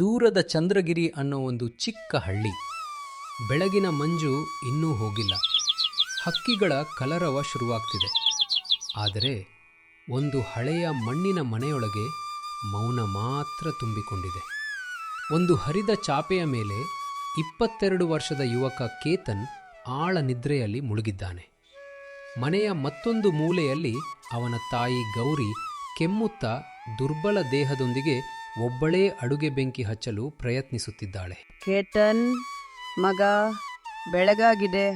ದೂರದ ಚಂದ್ರಗಿರಿ ಅನ್ನೋ ಒಂದು ಚಿಕ್ಕ ಹಳ್ಳಿ. ಬೆಳಗಿನ ಮಂಜು ಇನ್ನೂ ಹೋಗಿಲ್ಲ. ಹಕ್ಕಿಗಳ ಕಲರವ ಶುರುವಾಗ್ತಿದೆ. ಆದರೆ ಒಂದು ಹಳೆಯ ಮಣ್ಣಿನ ಮನೆಯೊಳಗೆ ಮೌನ ಮಾತ್ರ ತುಂಬಿಕೊಂಡಿದೆ. ಒಂದು ಹರಿದ ಚಾಪೆಯ ಮೇಲೆ 22 ವರ್ಷದ ಯುವಕ ಕೇತನ್ ಆಳ ನಿದ್ರೆಯಲ್ಲಿ ಮುಳುಗಿದ್ದಾನೆ. ಮನೆಯ ಮತ್ತೊಂದು ಮೂಲೆಯಲ್ಲಿ ಅವನ ತಾಯಿ ಗೌರಿ ಕೆಮ್ಮುತ್ತಾ ದುರ್ಬಲ ದೇಹದೊಂದಿಗೆ ಒಬ್ಬಳೇ ಅಡುಗೆ ಬೆಂಕಿ ಹಚ್ಚಲು ಪ್ರಯತ್ನಿಸುತ್ತಿದ್ದಾಳೆ. ಕೇತನ್ ಮಗ, ಬೆಳಗಾಗಿದೆ,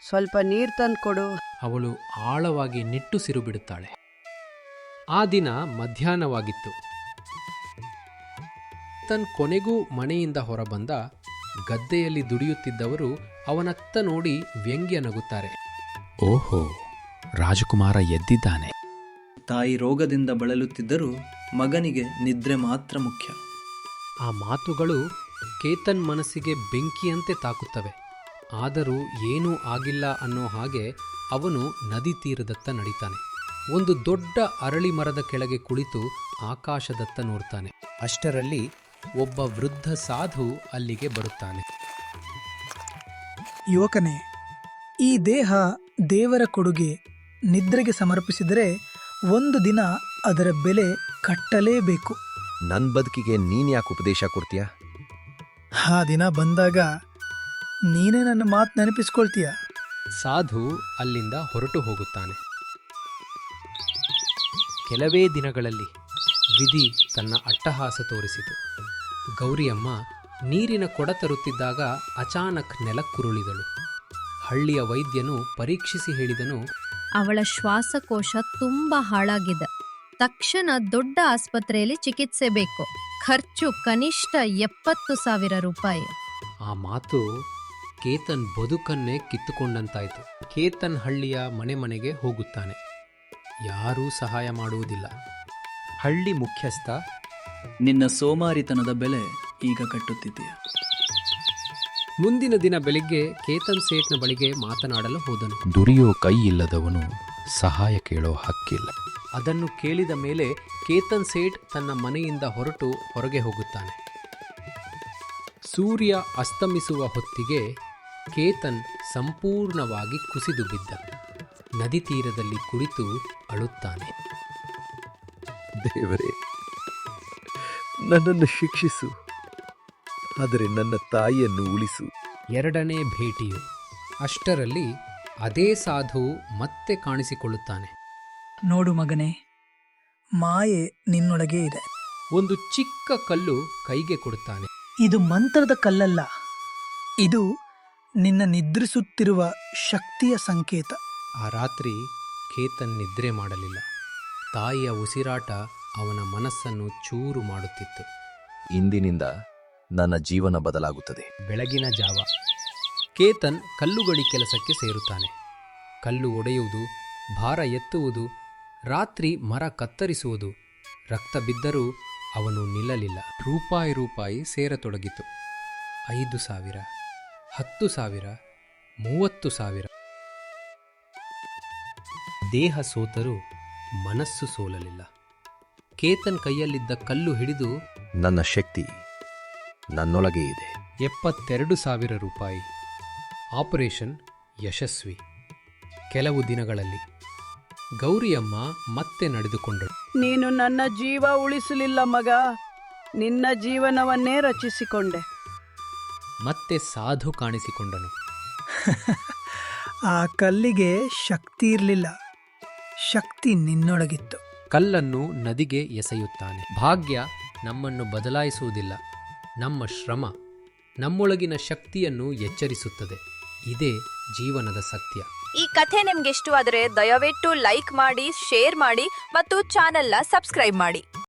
ಸ್ವಲ್ಪ ನೀರು ತಂದ್ಕೊಡು. ಅವಳು ಆಳವಾಗಿ ನಿಟ್ಟುಸಿರು ಬಿಡುತ್ತಾಳೆ. ಆ ದಿನ ಮಧ್ಯಾಹ್ನವಾಗಿತ್ತು. ತನ್ನ ಕೊನೆಗೂ ಮನೆಯಿಂದ ಹೊರಬಂದ. ಗದ್ದೆಯಲ್ಲಿ ದುಡಿಯುತ್ತಿದ್ದವರು ಅವನತ್ತ ನೋಡಿ ವ್ಯಂಗ್ಯ ನಗುತ್ತಾರೆ. ಓಹೋ, ರಾಜಕುಮಾರ ಎದ್ದಿದ್ದಾನೆ. ತಾಯಿ ರೋಗದಿಂದ ಬಳಲುತ್ತಿದ್ದರೂ ಮಗನಿಗೆ ನಿದ್ರೆ ಮಾತ್ರ ಮುಖ್ಯ. ಆ ಮಾತುಗಳು ಕೇತನ್ ಮನಸ್ಸಿಗೆ ಬೆಂಕಿಯಂತೆ ತಾಕುತ್ತವೆ. ಆದರೂ ಏನೂ ಆಗಿಲ್ಲ ಅನ್ನೋ ಹಾಗೆ ಅವನು ನದಿ ತೀರದತ್ತ ನಡೀತಾನೆ. ಒಂದು ದೊಡ್ಡ ಅರಳಿ ಮರದ ಕೆಳಗೆ ಕುಳಿತು ಆಕಾಶದತ್ತ ನೋಡ್ತಾನೆ. ಅಷ್ಟರಲ್ಲಿ ಒಬ್ಬ ವೃದ್ಧ ಸಾಧು ಅಲ್ಲಿಗೆ ಬರುತ್ತಾನೆ. ಯುವಕನೇ, ಈ ದೇಹ ದೇವರ ಕೊಡುಗೆ. ನಿದ್ರೆಗೆ ಸಮರ್ಪಿಸಿದರೆ ಒಂದು ದಿನ ಅದರ ಬೆಲೆ ಕಟ್ಟಲೇಬೇಕು. ನನ್ನ ಬದುಕಿಗೆ ನೀನ್ ಯಾಕೆ ಉಪದೇಶ ಕೊಡ್ತೀಯ? ಆ ದಿನ ಬಂದಾಗ ನೀನೇ ನನ್ನ ಮಾತು ನೆನಪಿಸ್ಕೊಳ್ತೀಯ. ಸಾಧು ಅಲ್ಲಿಂದ ಹೊರಟು ಹೋಗುತ್ತಾನೆ. ಕೆಲವೇ ದಿನಗಳಲ್ಲಿ ವಿಧಿ ತನ್ನ ಅಟ್ಟಹಾಸ ತೋರಿಸಿತು. ಗೌರಿಯಮ್ಮ ನೀರಿನ ಕೊಡ ತರುತ್ತಿದ್ದಾಗ ಅಚಾನಕ್ ನೆಲಕ್ಕುರುಳಿದಳು. ಹಳ್ಳಿಯ ವೈದ್ಯನು ಪರೀಕ್ಷಿಸಿ ಹೇಳಿದನು, ಅವಳ ಶ್ವಾಸಕೋಶ ತುಂಬಾ ಹಾಳಾಗಿದೆ. ತಕ್ಷಣ ದೊಡ್ಡ ಆಸ್ಪತ್ರೆಯಲ್ಲಿ ಚಿಕಿತ್ಸೆ ಬೇಕು. ಖರ್ಚು ಕನಿಷ್ಠ 70,000 ರೂಪಾಯಿ. ಆ ಮಾತು ಕೇತನ್ ಬದುಕನ್ನೇ ಕಿತ್ತುಕೊಂಡಂತಾಯಿತು. ಕೇತನ್ ಹಳ್ಳಿಯ ಮನೆಗೆ ಹೋಗುತ್ತಾನೆ. ಯಾರೂ ಸಹಾಯ ಮಾಡುವುದಿಲ್ಲ. ಹಳ್ಳಿ ಮುಖ್ಯಸ್ಥ, ನಿನ್ನ ಸೋಮಾರಿತನದ ಬೆಲೆ ಈಗ ಕಟ್ಟುತ್ತಿದ್ದೀಯ. ಮುಂದಿನ ದಿನ ಬೆಳಿಗ್ಗೆ ಕೇತನ್ ಸೇಠ್ನ ಬಳಿಗೆ ಮಾತನಾಡಲು ಹೋದನು. ದುಡಿಯೋ ಕೈ ಇಲ್ಲದವನು ಸಹಾಯ ಕೇಳೋ ಹಕ್ಕಿಲ್ಲ. ಅದನ್ನು ಕೇಳಿದ ಮೇಲೆ ಕೇತನ್ ಸೇಠ್ ತನ್ನ ಮನೆಯಿಂದ ಹೊರಟು ಹೊರಗೆ ಹೋಗುತ್ತಾನೆ. ಸೂರ್ಯ ಅಸ್ತಮಿಸುವ ಹೊತ್ತಿಗೆ ಕೇತನ್ ಸಂಪೂರ್ಣವಾಗಿ ಕುಸಿದು ಬಿದ್ದ. ನದಿ ತೀರದಲ್ಲಿ ಕುಳಿತು ಅಳುತ್ತಾನೆ. ದೇವರೇ, ನನ್ನನ್ನು ಶಿಕ್ಷಿಸು, ಆದರೆ ನನ್ನ ತಾಯಿಯನ್ನು ಉಳಿಸು. ಎರಡನೇ ಭೇಟಿಯು. ಅಷ್ಟರಲ್ಲಿ ಅದೇ ಸಾಧು ಮತ್ತೆ ಕಾಣಿಸಿಕೊಳ್ಳುತ್ತಾನೆ. ನೋಡು ಮಗನೇ, ಮಾಯೆ ನಿನ್ನೊಳಗೆ ಇದೆ. ಒಂದು ಚಿಕ್ಕ ಕಲ್ಲು ಕೈಗೆ ಕೊಡುತ್ತಾನೆ. ಇದು ಮಂತ್ರದ ಕಲ್ಲಲ್ಲ, ಇದು ನಿನ್ನ ನಿದ್ರಿಸುತ್ತಿರುವ ಶಕ್ತಿಯ ಸಂಕೇತ. ಆ ರಾತ್ರಿ ಕೇತನ್ ನಿದ್ರೆ ಮಾಡಲಿಲ್ಲ. ತಾಯಿಯ ಉಸಿರಾಟ ಅವನ ಮನಸ್ಸನ್ನು ಚೂರು ಮಾಡುತ್ತಿತ್ತು. ಇಂದಿನಿಂದ ನನ್ನ ಜೀವನ ಬದಲಾಗುತ್ತದೆ. ಬೆಳಗಿನ ಜಾವ. ಕೇತನ್ ಕಲ್ಲುಗಣಿ ಕೆಲಸಕ್ಕೆ ಸೇರುತ್ತಾನೆ. ಕಲ್ಲು ಒಡೆಯುವುದು, ಭಾರ ಎತ್ತುವುದು, ರಾತ್ರಿ ಮರ ಕತ್ತರಿಸುವುದು. ರಕ್ತ ಬಿದ್ದರೂ ಅವನು ನಿಲ್ಲಲಿಲ್ಲ. ರೂಪಾಯಿ ಸೇರತೊಡಗಿತು. 5,000, 10,000, 30,000. ದೇಹ ಸೋತರೂ ಮನಸ್ಸು ಸೋಲಲಿಲ್ಲ. ಕೇತನ್ ಕೈಯಲ್ಲಿದ್ದ ಕಲ್ಲು ಹಿಡಿದು, ನನ್ನ ಶಕ್ತಿ ನನ್ನೊಳಗೆ ಇದೆ. 72,000 ರೂಪಾಯಿ. ಆಪರೇಷನ್ ಯಶಸ್ವಿ. ಕೆಲವು ದಿನಗಳಲ್ಲಿ ಗೌರಿಯಮ್ಮ ಮತ್ತೆ ನಡೆದುಕೊಂಡಳು. ನೀನು ನನ್ನ ಜೀವ ಉಳಿಸಲಿಲ್ಲ ಮಗ, ನಿನ್ನ ಜೀವನವನ್ನೇ ರಚಿಸಿಕೊಂಡೆ. ಮತ್ತೆ ಸಾಧು ಕಾಣಿಸಿಕೊಂಡನು. ಆ ಕಲ್ಲಿಗೆ ಶಕ್ತಿ ಇರಲಿಲ್ಲ, ಶಕ್ತಿ ನಿನ್ನೊಳಗಿತ್ತು. ಕಲ್ಲನ್ನು ನದಿಗೆ ಎಸೆಯುತ್ತಾನೆ. ಭಾಗ್ಯ ನಮ್ಮನ್ನು ಬದಲಾಯಿಸುವುದಿಲ್ಲ, ನಮ್ಮ ಶ್ರಮ ನಮ್ಮೊಳಗಿನ ಶಕ್ತಿಯನ್ನು ಎಚ್ಚರಿಸುತ್ತದೆ. ಇದೇ ಜೀವನದ ಸತ್ಯ. ಈ ಕಥೆ ನಿಮ್ಗೆ ಇಷ್ಟವಾದರೆ ದಯವಿಟ್ಟು ಲೈಕ್ ಮಾಡಿ, ಶೇರ್ ಮಾಡಿ ಮತ್ತು ಚಾನೆಲ್ನ ಸಬ್ಸ್ಕ್ರೈಬ್ ಮಾಡಿ.